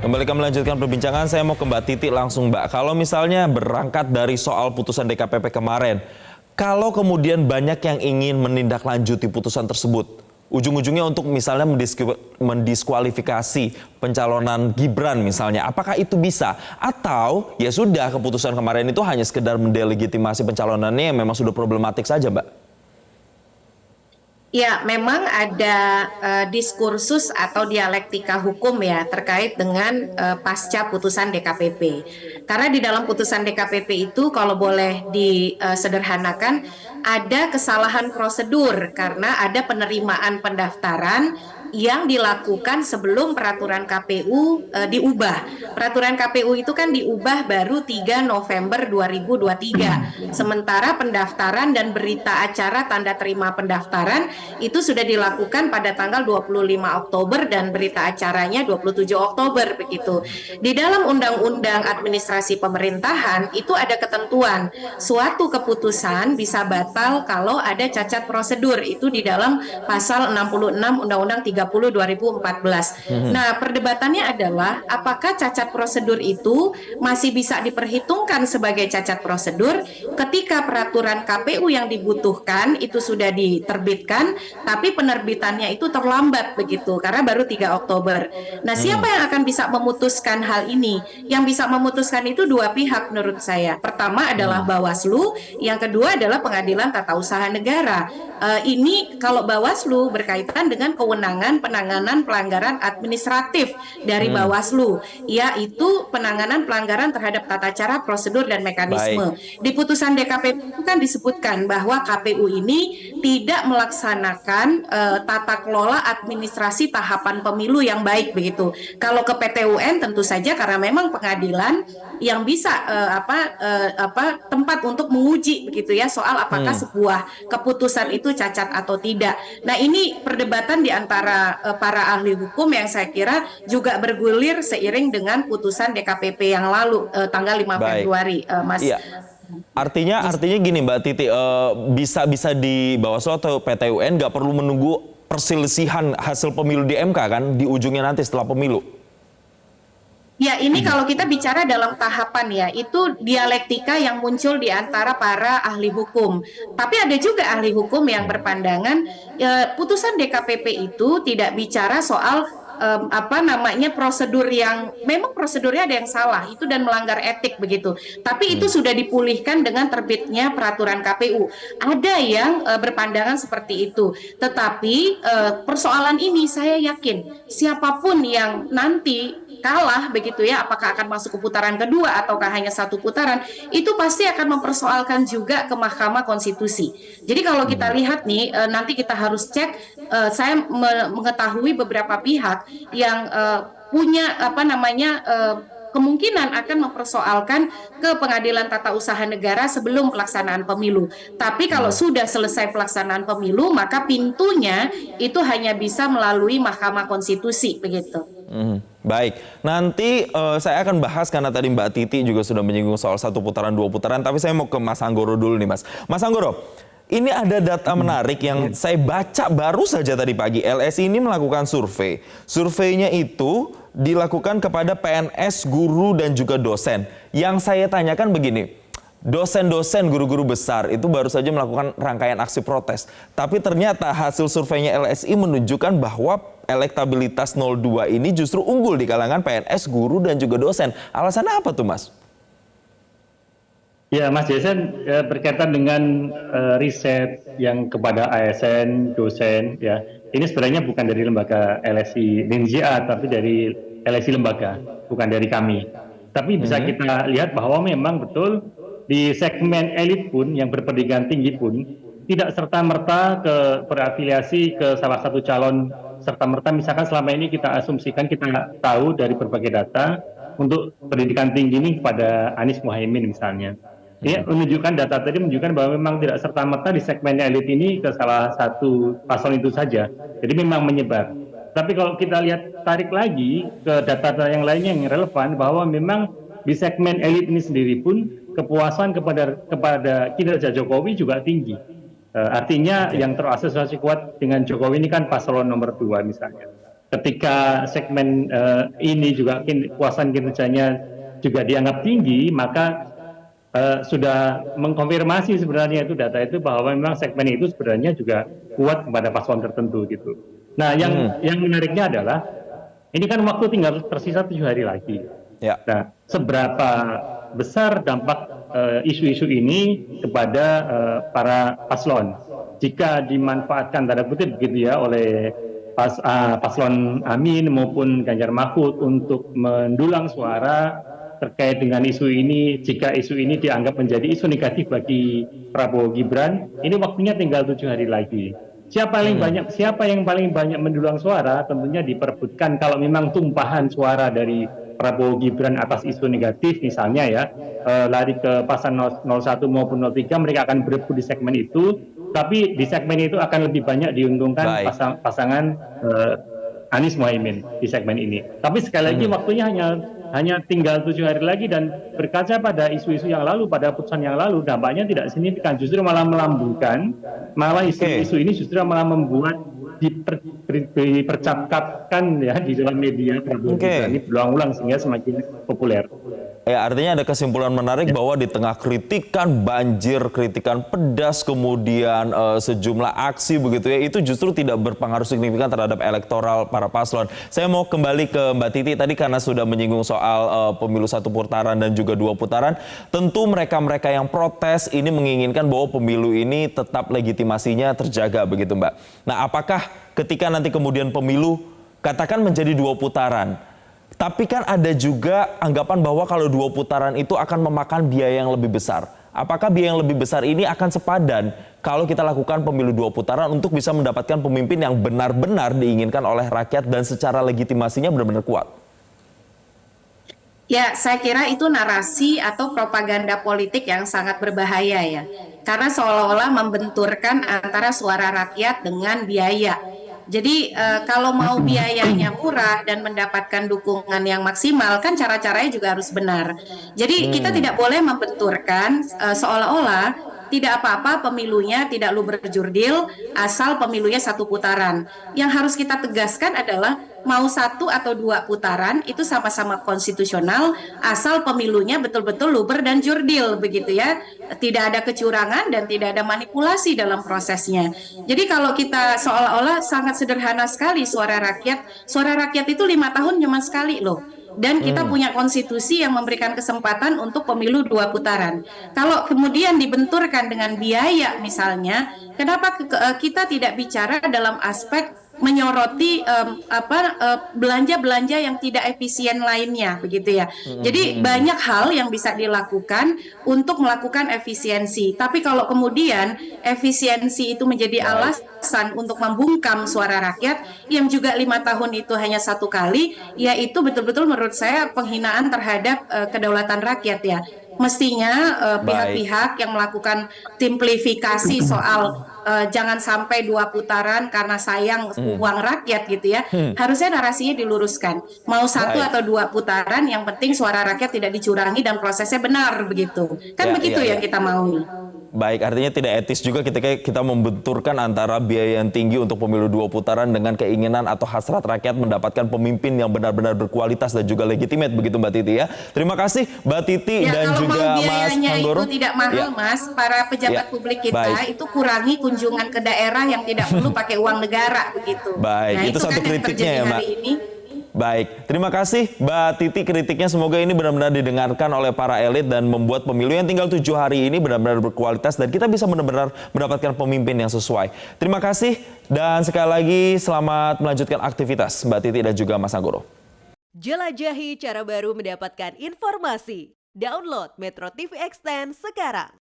Kembali kami melanjutkan perbincangan, saya mau ke Mbak Titi langsung Mbak. Kalau misalnya berangkat dari soal putusan DKPP kemarin, kalau kemudian banyak yang ingin menindaklanjuti putusan tersebut, ujung-ujungnya untuk misalnya mendiskualifikasi pencalonan Gibran misalnya, apakah itu bisa? Atau ya sudah keputusan kemarin itu hanya sekedar mendelegitimasi pencalonannya yang memang sudah problematik saja Mbak? Ya, memang ada diskursus atau dialektika hukum ya terkait dengan pasca putusan DKPP. Karena di dalam putusan DKPP itu kalau boleh disederhanakan ada kesalahan prosedur karena ada penerimaan pendaftaran yang dilakukan sebelum peraturan KPU diubah. Peraturan KPU itu kan diubah baru 3 November 2023. Sementara pendaftaran dan berita acara tanda terima pendaftaran itu sudah dilakukan pada tanggal 25 Oktober dan berita acaranya 27 Oktober begitu. Di dalam Undang-Undang Administrasi Pemerintahan itu ada ketentuan suatu keputusan bisa batal kalau ada cacat prosedur, itu di dalam pasal 66 Undang-Undang 30 2014. Nah, perdebatannya adalah apakah cacat prosedur itu masih bisa diperhitungkan sebagai cacat prosedur ketika peraturan KPU yang dibutuhkan itu sudah diterbitkan tapi penerbitannya itu terlambat begitu karena baru 3 Oktober. Nah, siapa yang akan bisa memutuskan hal ini? Yang bisa memutuskan itu dua pihak menurut saya. Pertama adalah Bawaslu, yang kedua adalah Pengadilan Tata Usaha Negara. Ini kalau Bawaslu berkaitan dengan kewenangan penanganan pelanggaran administratif dari Bawaslu, yaitu penanganan pelanggaran terhadap tata cara, prosedur, dan mekanisme. Baik. Di putusan DKPP itu kan disebutkan bahwa KPU ini tidak melaksanakan tata kelola administrasi tahapan pemilu yang baik begitu. Kalau ke PT UN tentu saja karena memang pengadilan yang bisa tempat untuk menguji begitu ya soal apakah sebuah keputusan itu cacat atau tidak. Nah, ini perdebatan di antara para ahli hukum yang saya kira juga bergulir seiring dengan putusan DKPP yang lalu tanggal 5 Baik. Februari, Mas. Iya. Artinya gini Mbak Titi, bisa di Bawaslu atau PT UN nggak perlu menunggu perselisihan hasil pemilu di MK kan di ujungnya nanti setelah pemilu. Ya, ini kalau kita bicara dalam tahapan ya, itu dialektika yang muncul di antara para ahli hukum. Tapi ada juga ahli hukum yang berpandangan putusan DKPP itu tidak bicara soal prosedur yang memang prosedurnya ada yang salah itu dan melanggar etik begitu. Tapi itu sudah dipulihkan dengan terbitnya peraturan KPU. Ada yang berpandangan seperti itu. Tetapi persoalan ini saya yakin siapapun yang nanti kalah begitu ya, apakah akan masuk ke putaran kedua ataukah hanya satu putaran, itu pasti akan mempersoalkan juga ke Mahkamah Konstitusi. Jadi kalau kita lihat nih, nanti kita harus cek, saya mengetahui beberapa pihak yang punya kemungkinan akan mempersoalkan ke Pengadilan Tata Usaha Negara sebelum pelaksanaan pemilu. Tapi kalau sudah selesai pelaksanaan pemilu, maka pintunya itu hanya bisa melalui Mahkamah Konstitusi begitu. Baik, nanti saya akan bahas karena tadi Mbak Titi juga sudah menyinggung soal satu putaran, dua putaran, tapi saya mau ke Mas Anggoro dulu nih Mas. Mas Anggoro, ini ada data menarik yang saya baca baru saja tadi pagi. LSI ini melakukan survei. Surveinya itu dilakukan kepada PNS, guru, dan juga dosen. Yang saya tanyakan begini, dosen-dosen, guru-guru besar itu baru saja melakukan rangkaian aksi protes. Tapi ternyata hasil surveinya LSI menunjukkan bahwa elektabilitas 02 ini justru unggul di kalangan PNS, guru, dan juga dosen. Alasannya apa tuh Mas? Ya, Mas Jason, berkaitan dengan riset yang kepada ASN, dosen, ya, ini sebenarnya bukan dari lembaga LSI NINJA, tapi dari LSI lembaga, bukan dari kami. Tapi bisa kita lihat bahwa memang betul di segmen elit pun yang berpendidikan tinggi pun tidak serta-merta berafiliasi ke salah satu calon serta-merta. Misalkan selama ini kita asumsikan, kita tahu dari berbagai data untuk pendidikan tinggi ini kepada Anies Muhaimin misalnya. Ya, data tadi menunjukkan bahwa memang tidak serta-merta di segmen elit ini ke salah satu paslon itu saja. Jadi memang menyebar. Tapi kalau kita lihat tarik lagi ke data-data yang lainnya yang relevan, bahwa memang di segmen elit ini sendiri pun kepuasan kepada kinerja Jokowi juga tinggi. Artinya yang terasosiasi kuat dengan Jokowi ini kan paslon nomor 2 misalnya. ketika segmen ini juga kepuasan kinerjanya juga dianggap tinggi, maka sudah mengkonfirmasi sebenarnya itu data itu bahwa memang segmen itu sebenarnya juga kuat kepada paslon tertentu gitu. Nah, yang menariknya adalah ini kan waktu tinggal tersisa 7 hari lagi. Ya. Nah, seberapa besar dampak isu-isu ini kepada para paslon jika dimanfaatkan tanda kutip begitu ya oleh paslon Amin maupun Ganjar Mahfud untuk mendulang suara terkait dengan isu ini. Jika isu ini dianggap menjadi isu negatif bagi Prabowo Gibran, ini waktunya tinggal 7 hari lagi. Siapa yang paling banyak mendulang suara tentunya diperebutkan kalau memang tumpahan suara dari Prabowo Gibran atas isu negatif misalnya ya lari ke pasangan 01 maupun 03, mereka akan berebut di segmen itu, tapi di segmen itu akan lebih banyak diuntungkan pasangan Anies Mohaimin di segmen ini. Tapi sekali lagi waktunya hanya tinggal 7 hari lagi, dan berkaca pada isu-isu yang lalu, pada putusan yang lalu, dampaknya tidak signifikan, justru malah melambungkan, malah isu-isu ini justru malah membuat dipercakapkan ya di dalam media Prabowo Gibran ini berulang-ulang sehingga semakin populer. Ya, artinya ada kesimpulan menarik bahwa di tengah kritikan banjir, kritikan pedas, kemudian sejumlah aksi begitu ya, itu justru tidak berpengaruh signifikan terhadap elektoral para paslon. Saya mau kembali ke Mbak Titi tadi karena sudah menyinggung soal pemilu 1 putaran dan juga 2 putaran. Tentu mereka-mereka yang protes ini menginginkan bahwa pemilu ini tetap legitimasinya terjaga begitu Mbak. Nah, apakah ketika nanti kemudian pemilu katakan menjadi 2 putaran, tapi kan ada juga anggapan bahwa kalau 2 putaran itu akan memakan biaya yang lebih besar. Apakah biaya yang lebih besar ini akan sepadan kalau kita lakukan pemilu 2 putaran untuk bisa mendapatkan pemimpin yang benar-benar diinginkan oleh rakyat dan secara legitimasinya benar-benar kuat? Ya, saya kira itu narasi atau propaganda politik yang sangat berbahaya ya. Karena seolah-olah membenturkan antara suara rakyat dengan biaya. Jadi kalau mau biayanya murah dan mendapatkan dukungan yang maksimal, kan cara-caranya juga harus benar. Jadi kita tidak boleh membenturkan seolah-olah tidak apa-apa pemilunya tidak lu berjurdil asal pemilunya 1 putaran. Yang harus kita tegaskan adalah mau 1 atau 2 putaran itu sama-sama konstitusional asal pemilunya betul-betul luber dan jurdil begitu ya. Tidak ada kecurangan dan tidak ada manipulasi dalam prosesnya. Jadi kalau kita seolah-olah sangat sederhana sekali suara rakyat itu 5 tahun cuma sekali loh. Dan kita punya konstitusi yang memberikan kesempatan untuk pemilu 2 putaran. Kalau kemudian dibenturkan dengan biaya misalnya, kenapa kita tidak bicara dalam aspek menyoroti belanja-belanja yang tidak efisien lainnya begitu ya. Jadi banyak hal yang bisa dilakukan untuk melakukan efisiensi. Tapi kalau kemudian efisiensi itu menjadi alasan untuk membungkam suara rakyat yang juga 5 tahun itu hanya 1 kali, ya itu betul-betul menurut saya penghinaan terhadap kedaulatan rakyat ya. Mestinya pihak-pihak yang melakukan simplifikasi soal jangan sampai 2 putaran karena sayang uang rakyat gitu ya, harusnya narasinya diluruskan. Mau 1 atau 2 putaran, yang penting suara rakyat tidak dicurangi dan prosesnya benar begitu. Kan begitu yang kita mau. Baik, artinya tidak etis juga ketika kita membenturkan antara biaya yang tinggi untuk pemilu 2 putaran dengan keinginan atau hasrat rakyat mendapatkan pemimpin yang benar-benar berkualitas dan juga legitimate begitu Mbak Titi ya. Terima kasih Mbak Titi dan juga Mas Anggoro. Itu tidak mahal Mas, para pejabat publik kita itu kurangi kunjungan ke daerah yang tidak perlu pakai uang negara begitu. Baik, nah, itu satu kan kritiknya ya Mbak. Baik, terima kasih Mbak Titi kritiknya. Semoga ini benar-benar didengarkan oleh para elit dan membuat pemilu yang tinggal 7 hari ini benar-benar berkualitas dan kita bisa benar-benar mendapatkan pemimpin yang sesuai. Terima kasih dan sekali lagi selamat melanjutkan aktivitas Mbak Titi dan juga Mas Anggoro. Jelajahi cara baru mendapatkan informasi. Download Metro TV Extend sekarang.